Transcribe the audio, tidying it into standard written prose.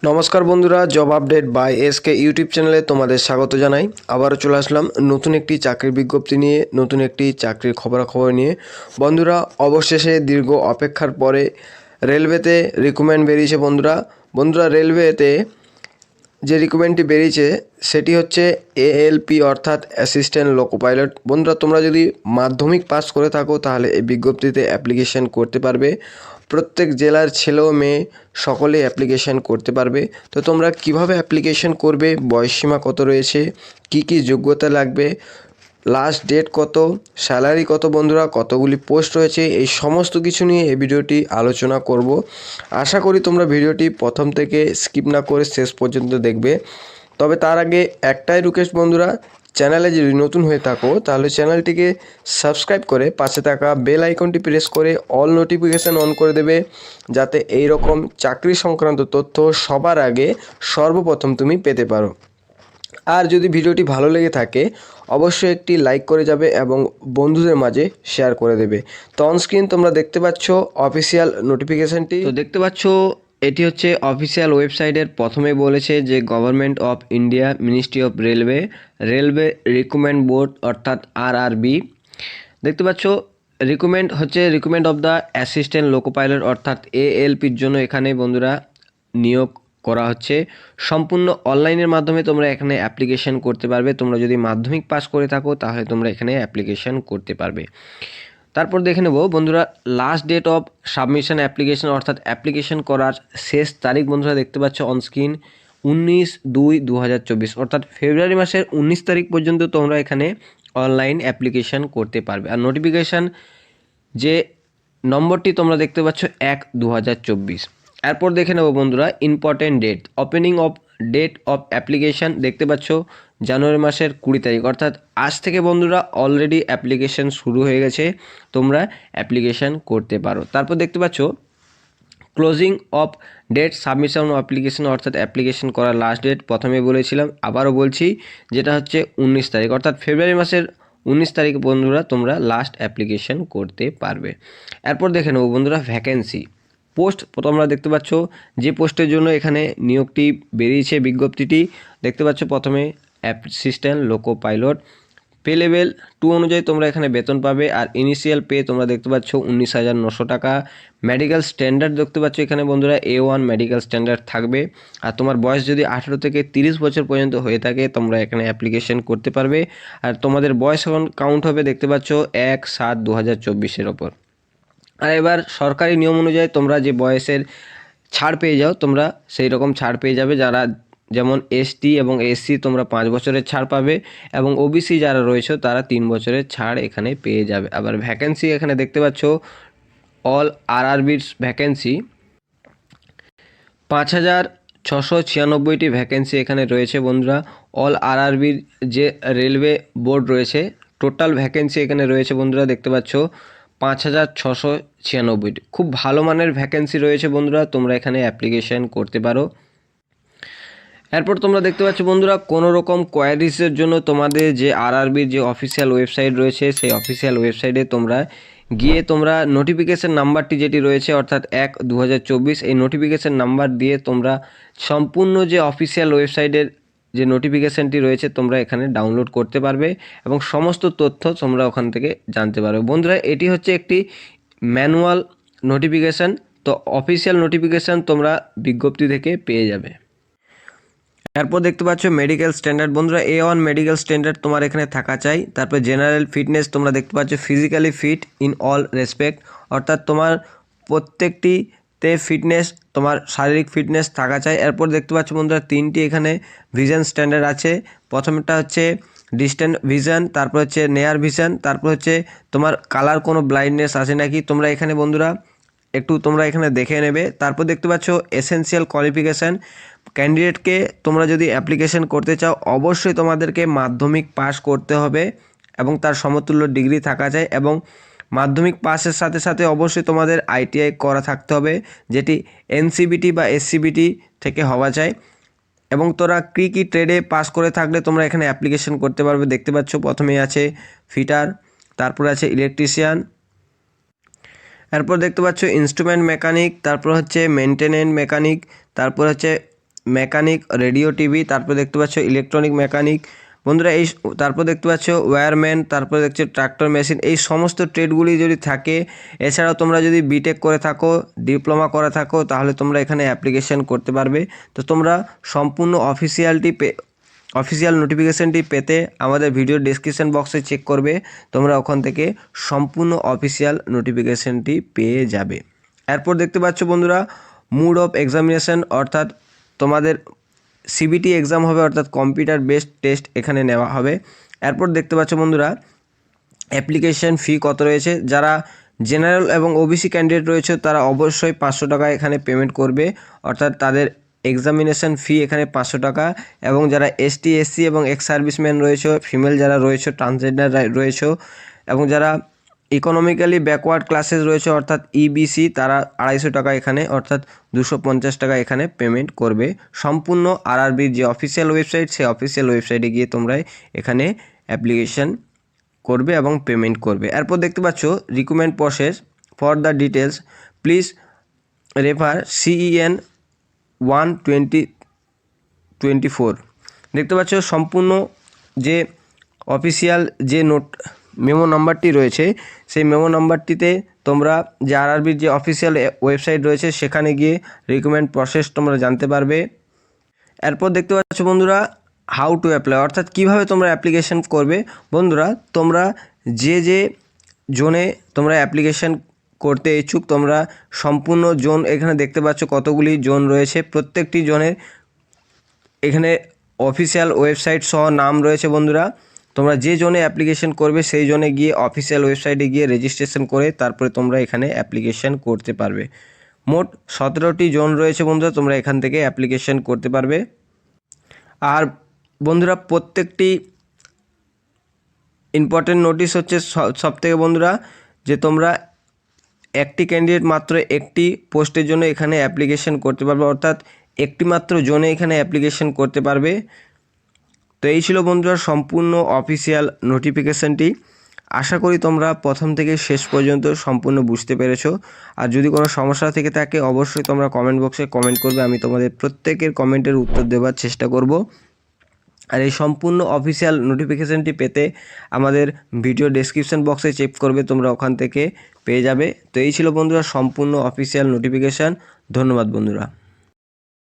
নমস্কার বন্ধুরা, job update by SK YouTube চ্যানেলে তোমাদের স্বাগত জানাই। আবারও চলে আসলাম নতুন একটি চাকরির বিজ্ঞপ্তি নিয়ে, নতুন একটি চাকরির খবরাখবর নিয়ে। বন্ধুরা, অবশেষে দীর্ঘ অপেক্ষার পরে রেলওয়েতে রিক্রুটমেন্ট বেরিয়েছে। বন্ধুরা রেলওয়েতে যে রিক্রুটমেন্টটি বেরিয়েছে সেটি হচ্ছে এএলপি অর্থাৎ অ্যাসিস্ট্যান্ট লোকো পাইলট। বন্ধুরা, তোমরা যদি মাধ্যমিক পাস করে থাকো তাহলে এই বিজ্ঞপ্তিতে অ্যাপ্লিকেশন করতে পারবে। প্রত্যেক জেলার ছেলে ও মেয়ে সকলেই অ্যাপ্লিকেশন করতে পারবে। তো তোমরা কিভাবে অ্যাপ্লিকেশন করবে, বয়সসীমা কত রয়েছে, কি যোগ্যতা লাগবে, লাস্ট ডেট কত, স্যালারি কত, বন্ধুরা কতগুলি পোস্ট রয়েছে, এই সমস্ত কিছু নিয়ে এই ভিডিওটি আলোচনা করব। আশা করি তোমরা ভিডিওটি প্রথম থেকে স্কিপ না করে শেষ পর্যন্ত দেখবে। তবে তার আগে একটাই রিকোয়েস্ট বন্ধুরা, চ্যানেলে যদি নতুন হয়ে থাকো তাহলে চ্যানেলটিকে সাবস্ক্রাইব করে পাশে থাকা বেল আইকনটি প্রেস করে অল নোটিফিকেশান অন করে দেবে, যাতে এই রকম চাকরি সংক্রান্ত তথ্য সবার আগে সর্বপ্রথম তুমি পেতে পারো। আর যদি ভিডিওটি ভালো লেগে থাকে অবশ্যই একটি লাইক করে যাবে এবং বন্ধুদের মাঝে শেয়ার করে দেবে। তো অনস্ক্রিন তোমরা দেখতে পাচ্ছ অফিসিয়াল নোটিফিকেশানটি। তো দেখতে পাচ্ছ এটি হচ্ছে অফিসিয়াল ওয়েবসাইটের প্রথমে বলেছে যে government of India ministry of railway recruitment board অর্থাৎ আরআরবি। দেখতে পাচ্ছ recruitment of the assistant loco pilot অর্থাৎ এএলপির জন্য এখানে বন্ধুরা নিয়োগ করা হচ্ছে। সম্পূর্ণ অনলাইনের মাধ্যমে তোমরা এখানে অ্যাপ্লিকেশন করতে পারবে। তোমরা যদি মাধ্যমিক পাস করে থাকো তাহলে তোমরা এখানে অ্যাপ্লিকেশন করতে পারবে। তারপর দেখে নেব বন্ধুরা, last date of submission application অর্থাৎ অ্যাপ্লিকেশন করার শেষ তারিখ বন্ধুরা দেখতে পাচ্ছ অনস্ক্রিন 19/2/2024 অর্থাৎ ফেব্রুয়ারি মাসের 19 তারিখ পর্যন্ত তোমরা এখানে অনলাইন অ্যাপ্লিকেশন করতে পারবে। আর নোটিফিকেশান যে নম্বরটি তোমরা দেখতে পাচ্ছ 1/2024। এরপর দেখে নেব বন্ধুরা important date, opening of date of application দেখতে পাচ্ছ জানুয়ারি মাসের 20 তারিখ অর্থাৎ আজ থেকে বন্ধুরা অলরেডি অ্যাপ্লিকেশান শুরু হয়ে গেছে, তোমরা অ্যাপ্লিকেশান করতে পারো। তারপর দেখতে পাচ্ছ closing of date submission application অর্থাৎ অ্যাপ্লিকেশন করার লাস্ট ডেট প্রথমে বলেছিলাম, আবারও বলছি, যেটা হচ্ছে 19 তারিখ অর্থাৎ ফেব্রুয়ারি মাসের 19 তারিখ বন্ধুরা তোমরা লাস্ট অ্যাপ্লিকেশন করতে পারবে। এরপর দেখে নেব বন্ধুরা ভ্যাকেন্সি পোস্ট। তোমরা দেখতে পাচ্ছ যে পোস্টের জন্য এখানে নিয়োগটি বেরিয়েছে, বিজ্ঞপ্তিটি দেখতে পাচ্ছ প্রথমে assistant loco pilot. Pay level 2 অনুযায়ী তোমরা এখানে বেতন পাবে। আর ইনিশিয়াল পে তোমরা দেখতে পাচ্ছ 19,900 টাকা। মেডিকেল স্ট্যান্ডার্ড দেখতে পাচ্ছ এখানে বন্ধুরা A1 মেডিকেল স্ট্যান্ডার্ড থাকবে। আর তোমার বয়স যদি 18 থেকে 30 বছর পর্যন্ত হয়ে থাকে তোমরা এখানে অ্যাপ্লিকেশন করতে পারবে। আর তোমাদের বয়স এখন কাউন্ট হবে দেখতে পাচ্ছ 1/7/2024 ওপর। আর এবার সরকারি নিয়ম অনুযায়ী তোমরা যে বয়সের ছাড় পেয়ে যাও তোমরা সেই রকম ছাড় পেয়ে যাবে। যারা যেমন এসটি এবং এসসি তোমরা 5 বছরের ছাড় পাবে এবং ওবিসি যারা রয়েছে তারা 3 বছরের ছাড় এখানে পেয়ে যাবে। আবার ভ্যাকেন্সি এখানে দেখতে পাচ্ছ অল আরআরবির ভ্যাকেন্সি 5,696টি ভ্যাকেন্সি এখানে রয়েছে বন্ধুরা। অল আরআরবির যে রেলওয়ে বোর্ড রয়েছে টোটাল ভ্যাকেন্সি এখানে রয়েছে বন্ধুরা দেখতে পাচ্ছ 5,696টি। খুব ভালো মানের ভ্যাকেন্সি রয়েছে বন্ধুরা, তোমরা এখানে অ্যাপ্লিকেশন করতে পারো। এরপর তোমরা দেখতে পাচ্ছ বন্ধুরা কোনো রকম কোয়ারিজের জন্য তোমাদের যে আরআরবির যে অফিসিয়াল ওয়েবসাইট রয়েছে সেই অফিসিয়াল ওয়েবসাইটে তোমরা গিয়ে তোমরা নোটিফিকেশান নাম্বারটি যেটি রয়েছে অর্থাৎ 1/2024 এই নোটিফিকেশান নাম্বার দিয়ে তোমরা সম্পূর্ণ যে অফিসিয়াল ওয়েবসাইটের যে নোটিফিকেশানটি রয়েছে তোমরা এখানে ডাউনলোড করতে পারবে এবং সমস্ত তথ্য তোমরা ওখান থেকে জানতে পারবে। বন্ধুরা এটি হচ্ছে একটি ম্যানুয়াল নোটিফিকেশান, তো অফিসিয়াল নোটিফিকেশান তোমরা বিজ্ঞপ্তি থেকে পেয়ে যাবে। এরপর দেখতে পাচ্ছ মেডিকেল স্ট্যান্ডার্ড বন্ধুরা A1 মেডিকেল স্ট্যান্ডার্ড তোমার এখানে থাকা চাই। তারপর জেনারেল ফিটনেস তোমরা দেখতে পাচ্ছ physically fit in all respect অর্থাৎ তোমার প্রত্যেকটিতে ফিটনেস তোমার শারীরিক ফিটনেস থাকা চাই। এরপর দেখতে পাচ্ছ বন্ধুরা 3টি এখানে ভিশন স্ট্যান্ডার্ড আছে। প্রথমটা হচ্ছে ডিস্ট্যান্ট ভিশন, তারপর হচ্ছে নেয়ার ভিশন, তারপর হচ্ছে তোমার কালার কোনো ব্লাইন্ডনেস আছে নাকি তোমরা এখানে বন্ধুরা একটু তোমরা এখানে দেখে নেবে। তারপর দেখতে পাচ্ছ এসেনশিয়াল কোয়ালিফিকেশান, ক্যান্ডিডেটকে তোমরা যদি অ্যাপ্লিকেশন করতে চাও অবশ্যই তোমাদেরকে মাধ্যমিক পাস করতে হবে এবং তার সমতুল্য ডিগ্রি থাকা চাই এবং মাধ্যমিক পাসের সাথে সাথে অবশ্যই তোমাদের ITI করা থাকতে হবে, যেটি NCBT বা SCBT থেকে হওয়া চাই। এবং তোরা কী ট্রেডে পাস করে থাকলে তোমরা এখানে অ্যাপ্লিকেশন করতে পারবে। দেখতে পাচ্ছ প্রথমেই আছে ফিটার, তারপরে আছে ইলেকট্রিশিয়ান, এরপর দেখতে পাচ্ছ ইনস্ট্রুমেন্ট মেকানিক, তারপর হচ্ছে মেনটেনেন্স মেকানিক, তারপর হচ্ছে মেকানিক রেডিও টিভি, তারপর দেখতে পাচ্ছ ইলেকট্রনিক মেকানিক বন্ধুরা এই, তারপর দেখতে পাচ্ছ ওয়্যারম্যান, তারপর দেখছো ট্রাক্টর মেশিন। এই সমস্ত ট্রেডগুলি যদি থাকে, এছাড়াও তোমরা যদি বিটেক করে থাকো, ডিপ্লোমা করে থাকো, তাহলে তোমরা এখানে অ্যাপ্লিকেশন করতে পারবে। তো তোমরা সম্পূর্ণ অফিসিয়াল নোটিফিকেশানটি পেতে আমাদের ভিডিও ডেসক্রিপশন বক্সে চেক করবে, তোমরা ওখান থেকে সম্পূর্ণ অফিসিয়াল নোটিফিকেশানটি পেয়ে যাবে। এরপর দেখতে পাচ্ছ বন্ধুরা মোড অফ এক্সামিনেশন, অর্থাৎ তোমাদের সিবিটি এক্সাম হবে, অর্থাৎ কম্পিউটার বেসড টেস্ট এখানে নেওয়া হবে। এরপর দেখতে পাচ্ছ বন্ধুরা অ্যাপ্লিকেশন ফি কত রয়েছে। যারা জেনারেল এবং ওবিসি ক্যান্ডিডেট রয়েছে তারা অবশ্যই 500 টাকা এখানে পেমেন্ট করবে, অর্থাৎ তাদের এক্সামিনেশন ফি এখানে 500 টাকা। এবং যারা এসটি এসসি এবং এক্স সার্ভিসম্যান রয়েছে, ফিমেল যারা রয়েছে, ট্রান্সজেন্ডার রয়েছে, এবং যারা ইকোনমিক্যালি ব্যাকওয়ার্ড ক্লাসেস রয়েছে অর্থাৎ ইবিসি, তারা 250 টাকা এখানে অর্থাৎ 250 টাকা এখানে পেমেন্ট করবে। সম্পূর্ণ আরআরবির যে অফিসিয়াল ওয়েবসাইট, সেই অফিসিয়াল ওয়েবসাইটে গিয়ে তোমরা এখানে অ্যাপ্লিকেশন করবে এবং পেমেন্ট করবে। এরপর দেখতে পাচ্ছ recruitment process, for the details please refer CEN 1/2024। দেখতে পাচ্ছ সম্পূর্ণ যে অফিসিয়াল যে মেমো নাম্বারটি রয়েছে, সেই মেমো নাম্বারটিতে তোমরা যে আরআরবির যে অফিসিয়াল ওয়েবসাইট রয়েছে সেখানে গিয়ে রিক্রুটমেন্ট প্রসেস তোমরা জানতে পারবে। এরপর দেখতে পাচ্ছ বন্ধুরা হাউ টু অ্যাপ্লাই, অর্থাৎ কীভাবে তোমরা অ্যাপ্লিকেশন করবে। বন্ধুরা তোমরা যে জোনে তোমরা অ্যাপ্লিকেশন করতে ইচ্ছুক, তোমরা সম্পূর্ণ জোন এখানে দেখতে পাচ্ছ কতগুলি জোন রয়েছে, প্রত্যেকটি জোনের এখানে অফিসিয়াল ওয়েবসাইট সহ নাম রয়েছে। বন্ধুরা তোমরা যে জোনে অ্যাপ্লিকেশন করবে সেই জোনে গিয়ে অফিসিয়াল ওয়েবসাইটে গিয়ে রেজিস্ট্রেশন করে তারপরে তোমরা এখানে অ্যাপ্লিকেশন করতে পারবে। মোট 17টি জোন রয়েছে বন্ধুরা, তোমরা এখান থেকে অ্যাপ্লিকেশন করতে পারবে। আর বন্ধুরা প্রত্যেকটি ইম্পর্টেন্ট নোটিশ হচ্ছে সবথেকে বন্ধুরা, যে তোমরা একটি ক্যান্ডিডেট মাত্র একটি পোস্টের জন্য এখানে অ্যাপ্লিকেশন করতে পারবে, অর্থাৎ একটি মাত্র জোনে এখানে অ্যাপ্লিকেশন করতে পারবে। তো এই ছিল বন্ধুরা সম্পূর্ণ অফিসিয়াল নোটিফিকেশানটি। আশা করি তোমরা প্রথম থেকে শেষ পর্যন্ত সম্পূর্ণ বুঝতে পেরেছো। আর যদি কোনো সমস্যা থেকে থাকে অবশ্যই তোমরা কমেন্ট বক্সে কমেন্ট করবে, আমি তোমাদের প্রত্যেকের কমেন্টের উত্তর দেওয়ার চেষ্টা করব। আর এই সম্পূর্ণ অফিসিয়াল নোটিফিকেশানটি পেতে আমাদের ভিডিও ডেসক্রিপশন বক্সে চেক করবে, তোমরা ওখান থেকে পেয়ে যাবে। তো এই ছিল বন্ধুরা সম্পূর্ণ অফিসিয়াল নোটিফিকেশান। ধন্যবাদ বন্ধুরা।